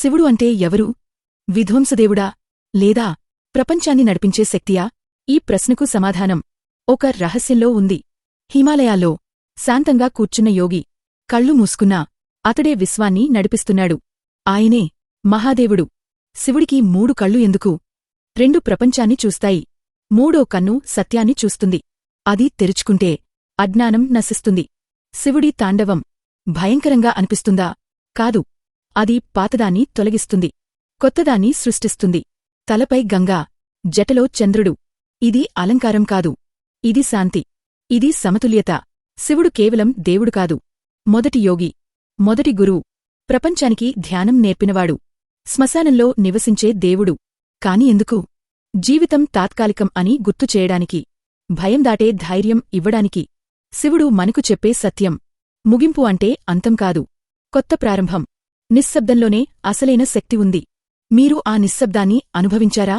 శివుడు అంటే ఎవరు? విధ్వంసదేవుడా? లేదా ప్రపంచాన్ని నడిపించే శక్తియా? ఈ ప్రశ్నకు సమాధానం ఒక రహస్యంలో ఉంది. హిమాలయాల్లో శాంతంగా కూర్చున్న యోగి కళ్ళు మూసుకున్నా అతడే విశ్వాన్ని నడిపిస్తున్నాడు. ఆయనే మహాదేవుడు. శివుడికి 3 కళ్ళు ఎందుకు? 2 ప్రపంచాన్ని చూస్తాయి. 3వ కన్ను సత్యాన్ని చూస్తుంది. అది తెరుచుకుంటే అజ్ఞానం నశిస్తుంది. శివుడి తాండవం భయంకరంగా అనిపిస్తుందా? కాదు. అది పాతదాన్ని తొలగిస్తుంది. కొత్తదాన్ని సృష్టిస్తుంది. తలపై గంగా, జటలో చంద్రుడు. ఇది అలంకారం కాదు. ఇది శాంతి. ఇది సమతుల్యత. శివుడు కేవలం దేవుడు కాదు. మొదటి యోగి, మొదటి గురువు, ప్రపంచానికి ధ్యానం నేర్పినవాడు, శ్మశానంలో నివసించే దేవుడు. కాని ఎందుకు? జీవితం తాత్కాలికం అని గుర్తు చేయడానికి, భయం దాటే ధైర్యం ఇవ్వడానికి. శివుడు మనకు చెప్పే సత్యం ముగింపు అంటే అంతం కాదు, కొత్త ప్రారంభం. నిశ్శబ్దంలోనే అసలైన శక్తి ఉంది. మీరు ఆ నిశ్శబ్దాన్ని అనుభవించారా?